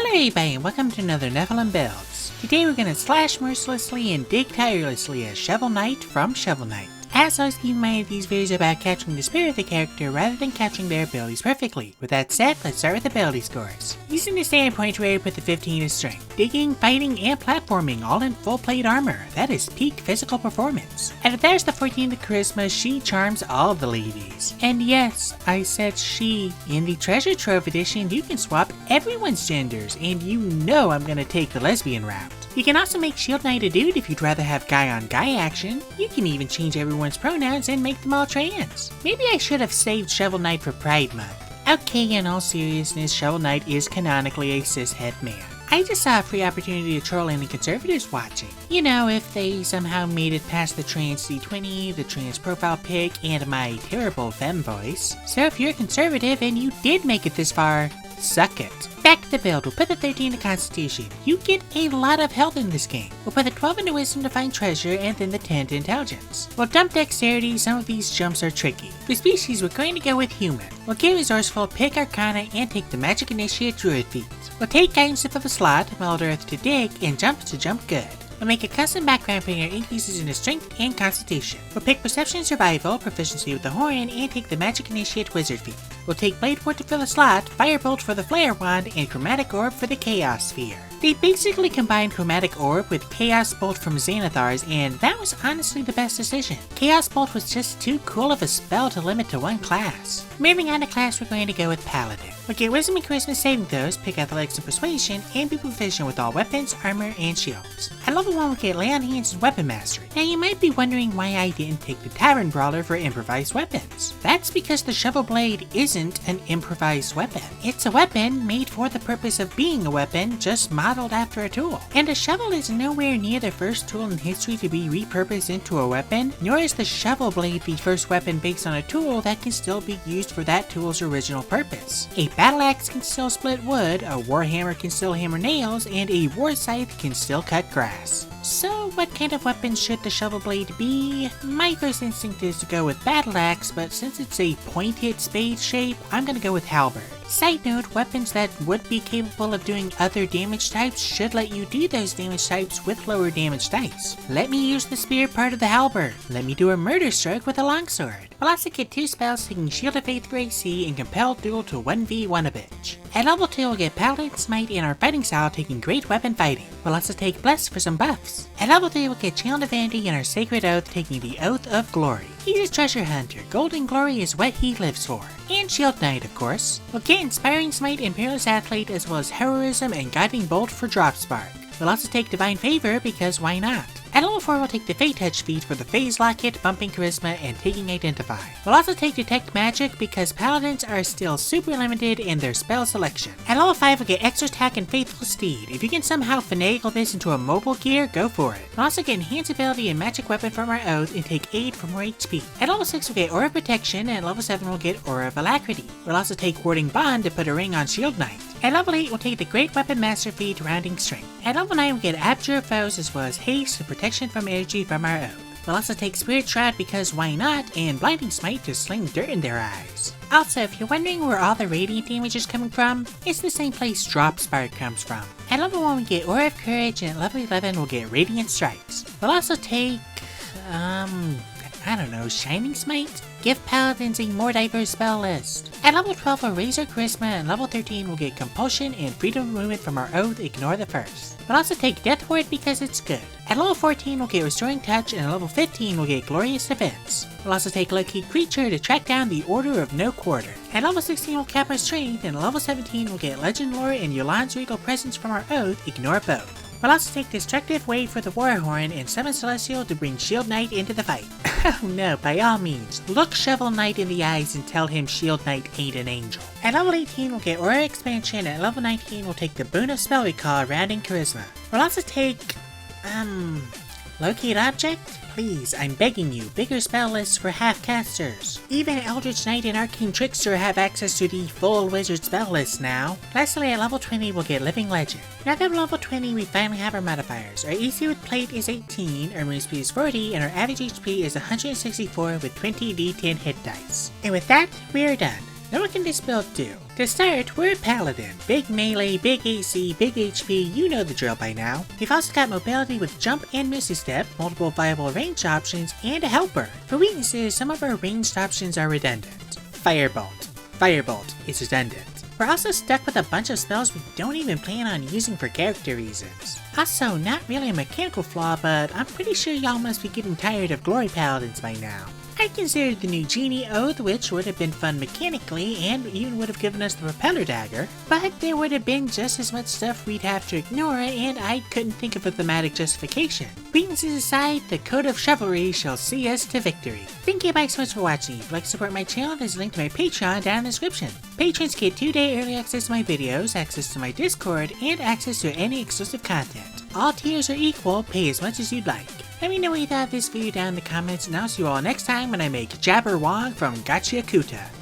Hello everybody and welcome to another Nephilim Builds. Today we're gonna slash mercilessly and dig tirelessly as Shovel Knight from Shovel Knight. As always, keep in mind these videos are about capturing the spirit of the character rather than capturing their abilities perfectly. With that said, let's start with ability scores. Using the standard points where you put the 15 is strength, digging, fighting, and platforming all in full plate armor. That is peak physical performance. And if there's the 14 to charisma, she charms all the ladies. And yes, I said she. In the treasure trove edition, you can swap everyone's genders, and you know I'm gonna take the lesbian route. You can also make Shield Knight a dude if you'd rather have guy on guy action. You can even change everyone's pronouns and make them all trans. Maybe I should have saved Shovel Knight for Pride Month. Okay, in all seriousness, Shovel Knight is canonically a cishet man. I just saw a free opportunity to troll any conservatives watching. You know, if they somehow made it past the trans D20, the trans profile pic, and my terrible femme voice. So if you're a conservative and you did make it this far, suck it. Back to the build, we'll put the 13 to Constitution. You get a lot of health in this game. We'll put the 12 into Wisdom to find treasure, and then the 10 to Intelligence. We'll dump Dexterity, some of these jumps are tricky. For species, we're going to go with Human. We'll get Resourceful, pick Arcana, and take the Magic Initiate Druid feat. We'll take Guidance to fill the slot, Wild Earth to dig, and Jump to jump good. We'll make a custom background painter increases in his strength and constitution. We'll pick Perception and Survival, proficiency with the horn, and take the Magic Initiate Wizard feat. We'll take Blade Ward to fill the slot, Firebolt for the Flare Wand, and Chromatic Orb for the Chaos Sphere. They basically combined Chromatic Orb with Chaos Bolt from Xanathar's, and that was honestly the best decision. Chaos Bolt was just too cool of a spell to limit to one class. Moving on to class, we're going to go with Paladin. We'll get Wisdom and Charisma saving throws, pick Athletics and Persuasion, and be proficient with all weapons, armor, and shields. At level 1, we'll get Lay on Hands and Weapon Mastery. Now you might be wondering why I didn't take the Tavern Brawler for improvised weapons. That's because the Shovel Blade isn't an improvised weapon. It's a weapon made for the purpose of being a weapon, just modeled after a tool. And a shovel is nowhere near the first tool in history to be repurposed into a weapon, nor is the Shovel Blade the first weapon based on a tool that can still be used for that tool's original purpose. A battle axe can still split wood, a warhammer can still hammer nails, and a war scythe can still cut grass. So what kind of weapon should the Shovel Blade be? My first instinct is to go with battle axe, but since it's a pointed spade shape, I'm gonna go with halberd. Side note, weapons that would be capable of doing other damage types should let you do those damage types with lower damage dice. Let me use the spear part of the halberd. Let me do a murder stroke with a longsword. We'll also get 2 spells taking Shield of Faith for AC and Compel Duel to 1v1 a bitch. At level 2 we'll get Paladin Smite in our fighting style taking Great Weapon Fighting. We'll also take Bless for some buffs. At level 3 we'll get Channel Divinity in our Sacred Oath taking the Oath of Glory. He's a treasure hunter, golden glory is what he lives for. And Shield Knight of course. We'll get Inspiring Smite and Peerless Athlete as well as Heroism and Guiding Bolt for Drop Spark. We'll also take Divine Favor because why not? At level 4 we'll take the Fate Touch feat for the Phase Locket, bumping Charisma, and taking Identify. We'll also take Detect Magic because Paladins are still super limited in their spell selection. At level 5 we'll get Extra Attack and Faithful Steed. If you can somehow finagle this into a mobile gear, go for it. We'll also get Enhance Ability and Magic Weapon from our Oath and take Aid for more HP. At level 6 we'll get Aura of Protection, and at level 7 we'll get Aura of Alacrity. We'll also take Warding Bond to put a ring on Shield Knight. At level 8 we'll take the Great Weapon Master feat, Rounding Strength. At level 9 we'll get Abjure Foes as well as Haste and Protection from Energy from our Oath. We'll also take Spirit Shroud because why not, and Blinding Smite to sling dirt in their eyes. Also, if you're wondering where all the radiant damage is coming from, it's the same place Drop Spark comes from. At level 1 we get Aura of Courage, and at level 11 we'll get Radiant Strikes. We'll also take, I don't know, Shining Smite? Give Paladins a more diverse spell list. At level 12 we'll raise our Charisma, and level 13 we'll get Compulsion and Freedom of Movement from our Oath, ignore the first. We'll also take Death Ward because it's good. At level 14 we'll get Restoring Touch, and at level 15 we'll get Glorious Defense. We'll also take Low-Key Creature to track down the Order of No Quarter. At level 16 we'll cap our Strength, and at level 17 we'll get Legend Lore and Yolan's Regal Presence from our Oath, ignore both. We'll also take Destructive Wave for the Warhorn and summon Celestial to bring Shield Knight into the fight. Oh no, by all means, look Shovel Knight in the eyes and tell him Shield Knight ain't an angel. At level 18 we'll get Aura Expansion, and at level 19 we'll take the Boon of Spell Recall, rounding Charisma. We'll also take, Locate Object? Please, I'm begging you, bigger spell lists for half-casters. Even Eldritch Knight and Arcane Trickster have access to the full wizard spell list now. Lastly, at level 20 we'll get Living Legend. Now that we're level 20, we finally have our modifiers. Our AC with Plate is 18, our move speed is 40, and our average HP is 164 with 20 d10 hit dice. And with that, we are done. Now what can this build do? To start, we're a paladin. Big melee, big AC, big HP, you know the drill by now. We've also got mobility with jump and misty step, multiple viable range options, and a helper. For weaknesses, some of our ranged options are redundant. Firebolt. Firebolt is redundant. We're also stuck with a bunch of spells we don't even plan on using for character reasons. Also, not really a mechanical flaw, but I'm pretty sure y'all must be getting tired of glory paladins by now. I considered the new Genie Oath, which would have been fun mechanically and even would have given us the Repeller Dagger, but there would have been just as much stuff we'd have to ignore and I couldn't think of a thematic justification. Weaknesses aside, the Code of Chivalry shall see us to victory. Thank you guys so much for watching. If you'd like to support my channel, there's a link to my Patreon down in the description. Patrons get 2-day early access to my videos, access to my Discord, and access to any exclusive content. All tiers are equal, pay as much as you'd like. Let me know what you thought of this video down in the comments, and I'll see you all next time when I make Jabber Wong from Gachiakuta.